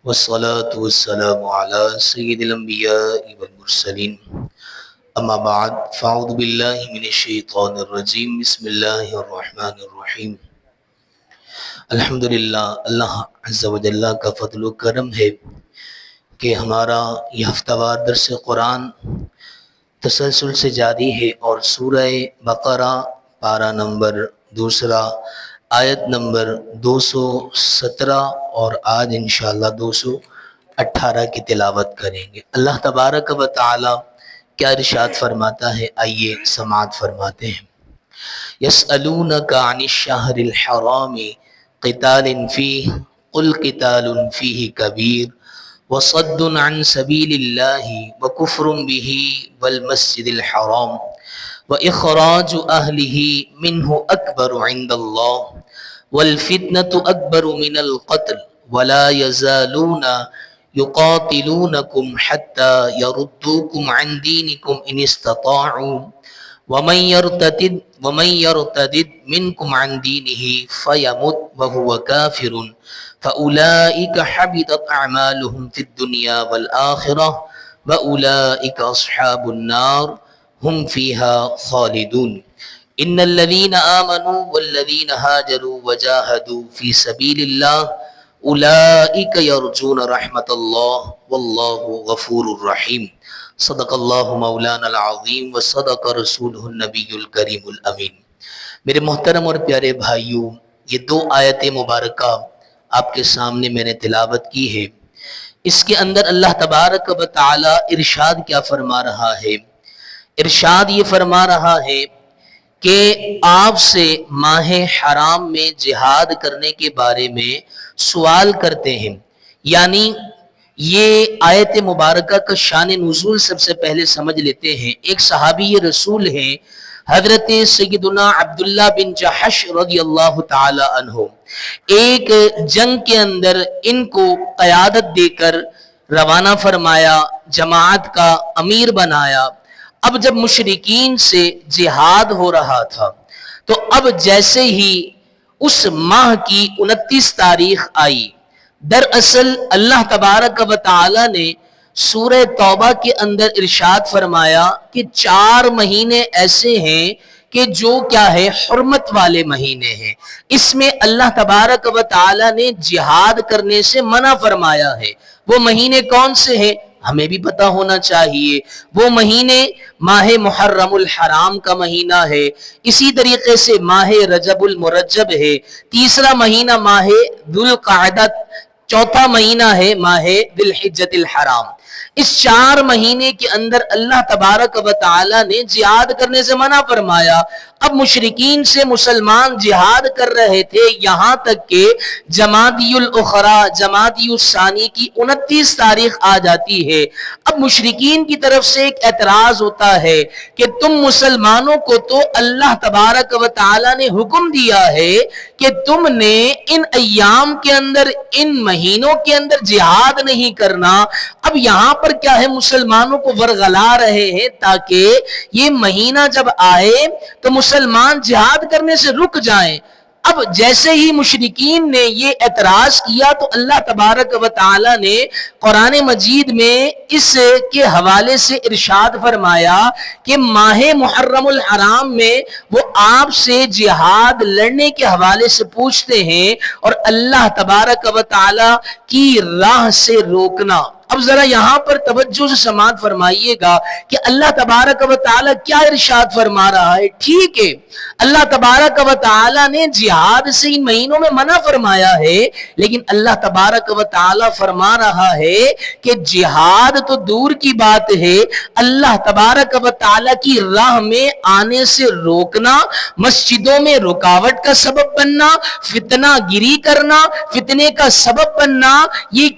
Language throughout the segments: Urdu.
والصلاة والسلام على سيد الأنبياء والمرسلين أما بعد فأعوذ بالله من الشيطان الرجيم بسم الله الرحمن الرحیم۔ الحمدللہ، اللہ عز و جل کا فضل و کرم ہے کہ ہمارا یہ ہفتہ وار درس قرآن تسلسل سے جاری ہے اور سورہ بقرہ پارہ نمبر 2 آیت نمبر 217 اور آج انشاءاللہ 218 کی تلاوت کریں گے۔ اللہ تبارک و تعالی کیا ارشاد فرماتا ہے، آئیے سماعت فرماتے ہیں۔ یسألونک عن الشہر الحرام قتال فیہ قل قتال فیہ کبیر وصد عن سبیل اللہ وکفر بہ والمسجد الحرام وإخراج أهله منه أكبر عند الله والفتنة أكبر من القتل ولا يزالون يقاتلونكم حتى يردوكم عن دينكم إن استطاعوا ومن يرتد منكم عن دينه فيمت وهو كافر فأولئك حبطت أعمالهم في الدنيا والآخرة وأولئك أصحاب النار ہم فیہا خالدون۔ ان الذین آمنوا والذین هاجروا وجاہدوا فی سبیل اللہ اولئک یرجون رحمت اللہ واللہ غفور الرحیم۔ صدق اللہ مولانا العظیم وصدق رسولہ النبی الکریم الامین۔ میرے محترم اور پیارے بھائیوں، یہ 2 آیت مبارکہ آپ کے سامنے میں نے تلاوت کی ہے۔ اس کے اندر اللہ تبارک و تعالی ارشاد کیا فرما رہا ہے؟ ارشاد یہ فرما رہا ہے کہ آپ سے ماہ حرام میں جہاد کرنے کے بارے میں سوال کرتے ہیں۔ یعنی یہ آیت مبارکہ کا شان نزول سب سے پہلے سمجھ لیتے ہیں۔ ایک صحابی رسول ہیں حضرت سیدنا عبداللہ بن جحش رضی اللہ تعالی عنہ، ایک جنگ کے اندر ان کو قیادت دے کر روانہ فرمایا، جماعت کا امیر بنایا۔ اب جب مشرکین سے جہاد ہو رہا تھا تو اب جیسے ہی اس ماہ کی 29 تاریخ آئی، دراصل اللہ تبارک و تعالی نے سورہ توبہ کے اندر ارشاد فرمایا کہ 4 مہینے ایسے ہیں کہ جو کیا ہے، حرمت والے مہینے ہیں۔ اس میں اللہ تبارک و تعالی نے جہاد کرنے سے منع فرمایا ہے۔ وہ مہینے کون سے ہیں ہمیں بھی پتہ ہونا چاہیے۔ وہ مہینے ماہ محرم الحرام کا مہینہ ہے، اسی طریقے سے ماہ رجب المرجب ہے، تیسرا مہینہ ماہ ذوالقعدہ، چوتھا مہینہ ہے ماہ ذی الحجۃ الحرام۔ اس 4 مہینے کے اندر اللہ تبارک و تعالی نے جہاد کرنے سے منع فرمایا۔ اب مشرکین سے مسلمان جہاد کر رہے تھے، یہاں تک کہ جمادی الاخری، جمادی الثانی کی 29 تاریخ آ جاتی ہے۔ اب مشرکین کی طرف سے ایک اعتراض ہوتا ہے کہ تم مسلمانوں کو تو اللہ تبارک و تعالی نے حکم دیا ہے کہ تم نے ان ایام کے اندر، ان مہینوں کے اندر جہاد نہیں کرنا۔ اب یہاں پر کیا ہے، مسلمانوں کو ورغلا رہے ہیں تاکہ یہ مہینہ جب آئے تو مسلمان جہاد کرنے سے رک جائیں۔ اب جیسے ہی مشرکین نے یہ اعتراض کیا تو اللہ تبارک و تعالی نے قرآن مجید میں اس کے حوالے سے ارشاد فرمایا کہ ماہ محرم الحرام میں وہ آپ سے جہاد لڑنے کے حوالے سے پوچھتے ہیں اور اللہ تبارک و تعالی کی راہ سے روکنا۔ اب ذرا یہاں پر توجہ سے سماعت فرمائیے گا کہ اللہ تبارک و تعالی کیا ارشاد فرما رہا ہے۔ ٹھیک ہے، اللہ تبارک و تعالی نے جہاد سے ان مہینوں میں منع فرمایا ہے، لیکن اللہ تبارک و تعالی فرما رہا ہے کہ جہاد تو دور کی بات ہے، اللہ تبارک و تعالی کی راہ میں آنے سے روکنا، مسجدوں میں رکاوٹ کا سبب بننا، فتنہ گیری کرنا، فتنے کا سبب بننا، یہ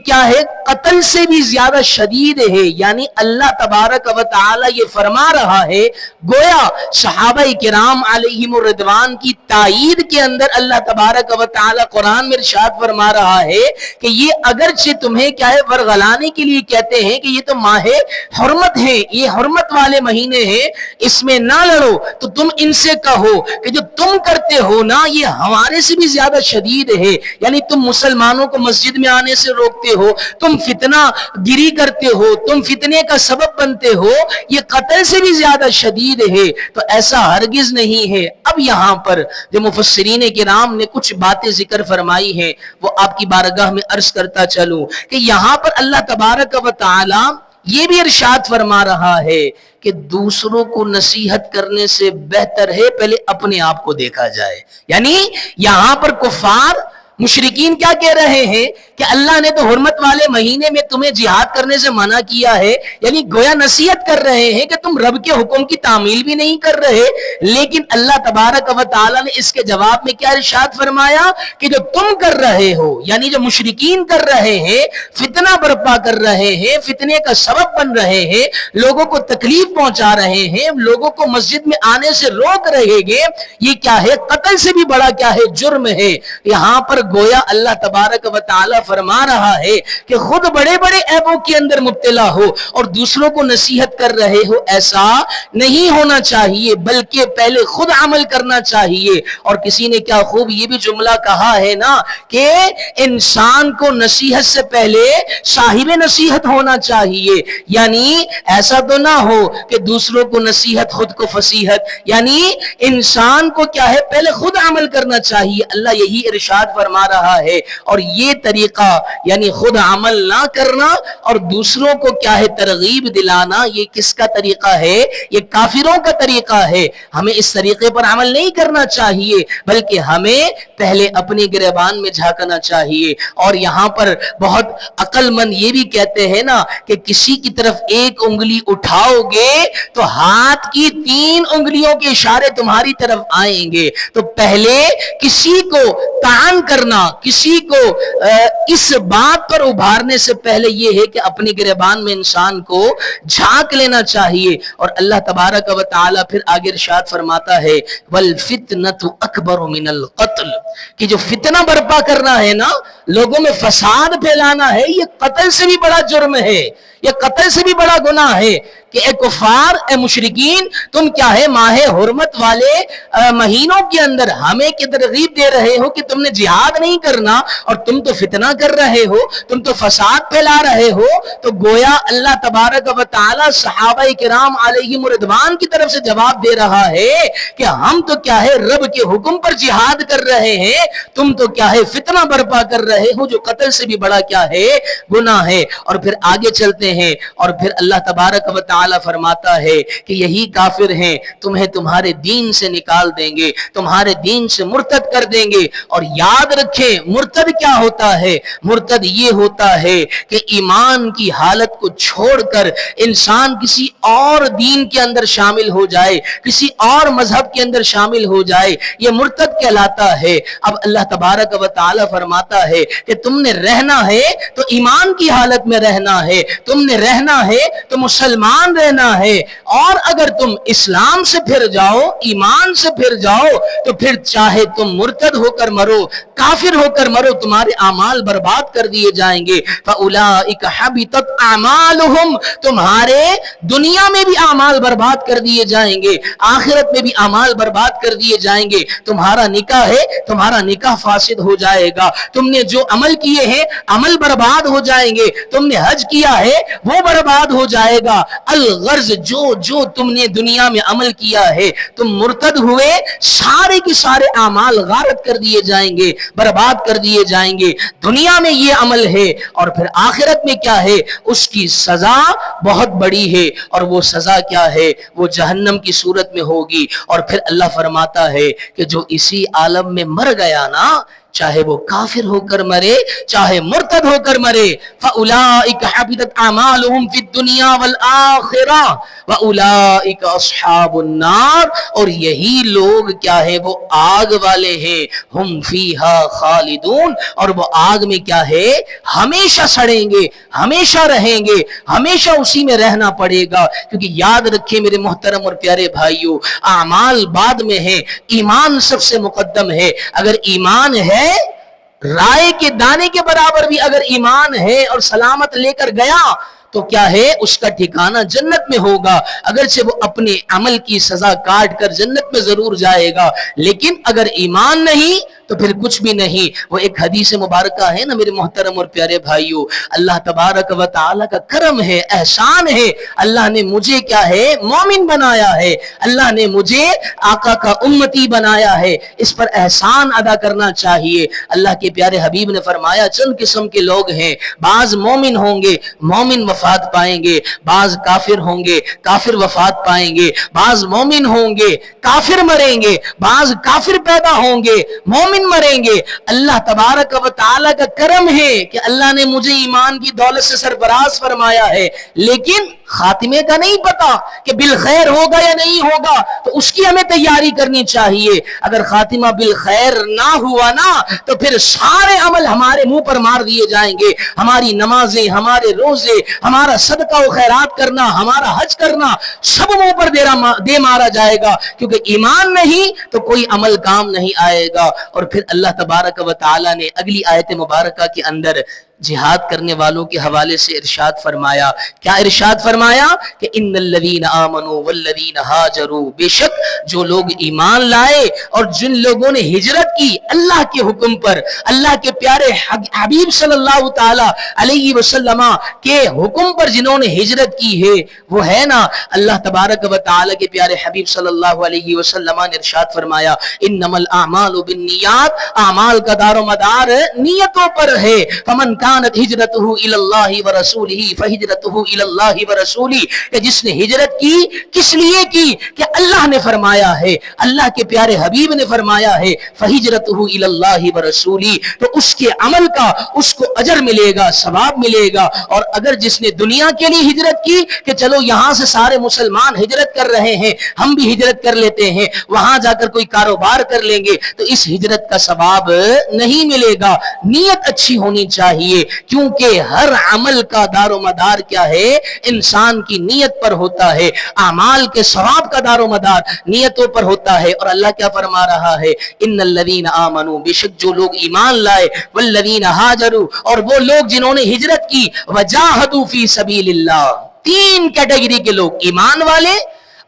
کیا ہے قتل سے بھی زیادہ شدید ہے. یعنی اللہ تبارک و تعالی یہ فرما رہا ہے, گویا صحابہ کرام علیہم الرضوان کی تائید کے اندر اللہ تبارک و تعالی قرآن میں ارشاد فرما رہا ہے کہ یہ اگرچہ تمہیں کیا ہے ورغلانے کے لیے کہتے ہیں کہ یہ تو ماہ حرمت ہے, یہ حرمت والے مہینے ہیں, اس میں نہ لڑو, تو تم ان سے کہو کہ جو تم کرتے ہو نا یہ ہمارے سے بھی زیادہ شدید ہے. یعنی تم مسلمانوں کو مسجد میں آنے سے روکتے ہو, تم فتنہ گیری کرتے ہو, تم فتنے کا سبب بنتے ہو, یہ قتل سے بھی زیادہ شدید ہے. تو ایسا ہرگز نہیں ہے. اب یہاں پر جو مفسرین کرام نے کچھ باتیں ذکر فرمائی ہیں وہ آپ کی بارگاہ میں عرض کرتا چلوں کہ یہاں پر اللہ تبارک و تعالی یہ بھی ارشاد فرما رہا ہے کہ دوسروں کو نصیحت کرنے سے بہتر ہے پہلے اپنے آپ کو دیکھا جائے. یعنی یہاں پر کفار مشرکین کیا کہہ رہے ہیں کہ اللہ نے تو حرمت والے مہینے میں تمہیں جہاد کرنے سے منع کیا ہے, یعنی گویا نصیحت کر رہے ہیں کہ تم رب کے حکم کی تعمیل بھی نہیں کر رہے. لیکن اللہ تبارک و تعالی نے اس کے جواب میں کیا ارشاد فرمایا کہ جو تم کر رہے ہو, یعنی جو مشرکین کر رہے ہیں, فتنہ برپا کر رہے ہیں, فتنے کا سبب بن رہے ہیں, لوگوں کو تکلیف پہنچا رہے ہیں, لوگوں کو مسجد میں آنے سے روک رہے ہیں, یہ کیا ہے قتل سے بھی بڑا کیا ہے جرم ہے. یہاں پر گویا اللہ تبارک و تعالی فرما رہا ہے کہ خود بڑے بڑے عیبوں کے اندر مبتلا ہو اور دوسروں کو نصیحت کر رہے ہو, ایسا نہیں ہونا چاہیے بلکہ پہلے خود عمل کرنا چاہیے. اور کسی نے کیا خوب یہ بھی جملہ کہا ہے نا کہ انسان کو نصیحت سے پہلے صاحب نصیحت ہونا چاہیے. یعنی ایسا تو نہ ہو کہ دوسروں کو نصیحت خود کو فصیحت, یعنی انسان کو کیا ہے پہلے خود عمل کرنا چاہیے. اللہ یہی ارشاد فرما رہا ہے. اور یہ طریقہ یعنی خود عمل نہ کرنا اور دوسروں کو کیا ہے ترغیب دلانا, یہ کس کا طریقہ ہے؟ یہ کافروں کا طریقہ ہے. ہمیں اس طریقے پر عمل نہیں کرنا چاہیے بلکہ ہمیں پہلے اپنے گریبان میں جھانکنا چاہیے. اور یہاں پر بہت عقل مند یہ بھی کہتے ہیں نا کہ کسی کی طرف ایک انگلی اٹھاؤ گے تو ہاتھ کی 3 انگلیوں کے اشارے تمہاری طرف آئیں گے. تو پہلے کسی کو تعان کرنا, کسی کو اس بات پر ابھارنے سے پہلے یہ ہے کہ اپنے گریبان میں انسان کو جھانک لینا چاہیے. اور اللہ تبارک و تعالی پھر آگے ارشاد فرماتا ہے والفتنۃ اکبر من القتل, کہ جو فتنہ برپا کرنا ہے نا, لوگوں میں فساد پھیلانا ہے, یہ قتل سے بھی بڑا جرم ہے, یہ قتل سے بھی بڑا گناہ ہے. کہ اے کفار, اے مشرکین, تم کیا ہے ماہ حرمت والے مہینوں کے اندر ہمیں کی ترغیب دے رہے ہو کہ تم نے جہاد نہیں کرنا اور تم تو فتنہ کر رہے ہو, تم تو فساد پھیلا رہے ہو. تو گویا اللہ تبارک و تعالی صحابہ کرام علیہم الرضوان کی طرف سے جواب دے رہا ہے کہ ہم تو کیا ہے رب کے حکم پر جہاد کر رہے ہیں, تم تو کیا ہے فتنہ برپا کر رہے ہو جو قتل سے بھی بڑا کیا ہے گناہ ہے. اور پھر آگے چلتے ہیں اور پھر اللہ تبارک و تعالی فرماتا ہے کہ یہی کافر ہیں, تمہیں تمہارے دین سے نکال دیں گے, تمہارے دین سے مرتد کر دیں گے. اور یاد رکھیں مرتد کیا ہوتا ہے؟ مرتد یہ ہوتا ہے کہ ایمان کی حالت کو چھوڑ کر انسان کسی اور دین کے اندر شامل ہو جائے, کسی اور مذہب کے اندر شامل ہو جائے, یہ مرتد کہلاتا ہے. اب اللہ تبارک و تعالی فرماتا ہے کہ تم نے رہنا ہے تو ایمان کی حالت میں رہنا ہے, تم نے رہنا ہے تو مسلمان رہنا ہے. اور اگر تم اسلام سے پھر جاؤ, ایمان سے پھر جاؤ, تو پھر چاہے تم مرتد ہو کر مرو, کافر ہو کر مرو, تمہارے اعمال برباد کر دیے جائیں گے. فَأُولَئِكَ حَبِطَتْ أَعْمَالُهُمْ, تمہارے دنیا میں بھی اعمال برباد کر دیے جائیں گے, آخرت میں بھی اعمال برباد کر دیے جائیں گے. تمہارا نکاح ہے, تمہارا نکاح فاسد ہو جائے گا, تم نے جو عمل کیے ہیں عمل برباد ہو جائیں گے, تم نے حج کیا ہے وہ برباد ہو جائے گا. الغرض جو تم نے دنیا میں عمل کیا ہے, تم مرتد ہوئے, سارے کے سارے اعمال غارت کر دیے جائیں گے, برباد کر دیے جائیں گے. دنیا میں یہ عمل ہے اور پھر آخرت میں کیا ہے, اس کی سزا بہت بڑی ہے. اور وہ سزا کیا ہے؟ وہ جہنم کی صورت میں ہوگی. اور پھر اللہ فرماتا ہے کہ جو اسی عالم میں مر گیا نا, چاہے وہ کافر ہو کر مرے چاہے مرتد ہو کر مرے، فَأُولَئِكَ حَبِطَتْ أَعْمَالُهُمْ فِي الدُّنْيَا وَالْآخِرَةِ وَأُولَئِكَ أَصْحَابُ النَّارِ، اور یہی لوگ کیا ہے وہ آگ والے ہیں، ہم فیہا خالدون، اور وہ آگ میں کیا ہے ہمیشہ سڑیں گے، ہمیشہ رہیں گے، ہمیشہ اسی میں رہنا پڑے گا۔ کیونکہ یاد رکھیں میرے محترم اور پیارے بھائیوں، اعمال بعد میں ہیں، ایمان سب سے مقدم ہے۔ اگر ایمان ہے، رائے کے دانے کے برابر بھی اگر ایمان ہے اور سلامت لے کر گیا تو کیا ہے اس کا ٹھکانہ جنت میں ہوگا، اگرچہ وہ اپنے عمل کی سزا کاٹ کر جنت میں ضرور جائے گا، لیکن اگر ایمان نہیں تو پھر کچھ بھی نہیں۔ وہ ایک حدیث مبارکہ ہے نا میرے محترم اور پیارے بھائیوں، اللہ تبارک و تعالی کا کرم ہے، احسان ہے، اللہ نے مجھے کیا ہے مومن بنایا ہے، اللہ نے مجھے آقا کا امتی بنایا ہے، اس پر احسان ادا کرنا چاہیے۔ اللہ کے پیارے حبیب نے فرمایا چند قسم کے لوگ ہیں، بعض مومن ہوں گے، مومن وفات پائیں گے، بعض کافر ہوں گے، کافر وفات پائیں گے، بعض مومن ہوں گے، کافر مریں گے، بعض کافر پیدا ہوں گے، مومن مریں گے۔ اللہ تبارک و تعالی کا کرم ہے کہ اللہ نے مجھے ایمان کی دولت سے سرفراز فرمایا ہے، لیکن خاتمے کا نہیں پتا کہ بالخیر ہوگا یا نہیں ہوگا، تو اس کی ہمیں تیاری کرنی چاہیے۔ اگر خاتمہ بالخیر نہ ہوا نا تو پھر سارے عمل ہمارے منہ پر مار دیے جائیں گے، ہماری نمازیں، ہمارے روزے، ہمارا صدقہ و خیرات کرنا، ہمارا حج کرنا، سب منہ پر دے مارا جائے گا، کیونکہ ایمان نہیں تو کوئی عمل کام نہیں آئے گا۔ اور پھر اللہ تبارک و تعالی نے اگلی آیت مبارکہ کے اندر جہاد کرنے والوں کے حوالے سے ارشاد فرمایا، کیا ارشاد فرمایا کہ ان الذین آمنوا والذین ہاجروا، بے شک جو لوگ ایمان لائے اور جن لوگوں نے ہجرت کی اللہ کے حکم پر، اللہ کے پیارے حبیب صلی اللہ تعالی علیہ وسلم کے حکم پر جنہوں نے ہجرت کی ہے، وہ ہے نا اللہ تبارک و تعالی کے پیارے حبیب صلی اللہ علیہ وسلم نے ارشاد فرمایا انما الاعمال بالنیات، اعمال کا دار و مدار نیتوں پر ہے، فمن كانت ہجرته الى اللہ ورسولہ فہجرته الى اللہ ورسولہ، کہ جس نے ہجرت کی کس لیے کی کہ اللہ نے فرمایا ہے، اللہ کے پیارے حبیب نے فرمایا ہے فہجرته الى اللہ ورسولہ، تو اس کے عمل کا اس کو اجر ملے گا، ثواب ملے گا۔ اور اگر جس نے دنیا کے لیے ہجرت کی کہ چلو یہاں سے سارے مسلمان ہجرت کر رہے ہیں، ہم بھی ہجرت کر لیتے ہیں، وہاں جا کر کوئی کاروبار کر لیں گے، تو اس ہجرت کا ثواب نہیں ملے گا۔ نیت اچھی ہونی چاہیے، کیونکہ ہر عمل کا دار و مدار کیا ہے انسان کی نیت پر ہوتا ہے، اعمال کے ثواب کا دار و مدار نیتوں پر ہوتا ہے۔ اور اللہ کیا فرما رہا ہے ان الذین آمنوا، بے شک جو لوگ ایمان لائے، والذین ہاجروا، اور وہ لوگ جنہوں نے ہجرت کی، وجاہدوا فی سبیل اللہ، تین کیٹیگری کے لوگ، ایمان والے،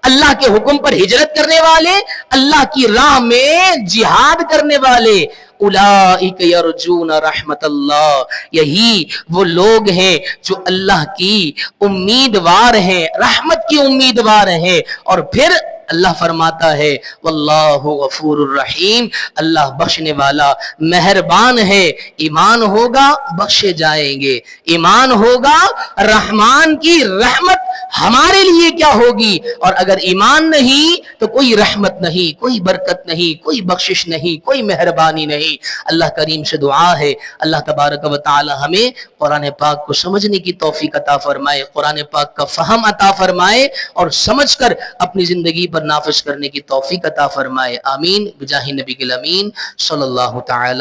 اللہ کے حکم پر ہجرت کرنے والے، اللہ کی راہ میں جہاد کرنے والے، اولئک یرجون رحمت اللہ، یہی وہ لوگ ہیں جو اللہ کی امیدوار ہیں، رحمت کی امیدوار ہیں۔ اور پھر اللہ فرماتا ہے واللہ غفور الرحیم، اللہ بخشنے والا مہربان ہے۔ ایمان ہوگا بخشے جائیں گے، ایمان ہوگا رحمان کی رحمت ہمارے لیے کیا ہوگی، اور اگر ایمان نہیں تو کوئی رحمت نہیں، کوئی برکت نہیں، کوئی بخشش نہیں، کوئی مہربانی نہیں۔ اللہ کریم سے دعا ہے اللہ تبارک و تعالی ہمیں قرآن پاک کو سمجھنے کی توفیق عطا فرمائے، قرآن پاک کا فہم عطا فرمائے، اور سمجھ کر اپنی زندگی پر نافذ کرنے کی توفیق عطا فرمائے، آمین بجاہ نبی الامین صلی اللہ تعالی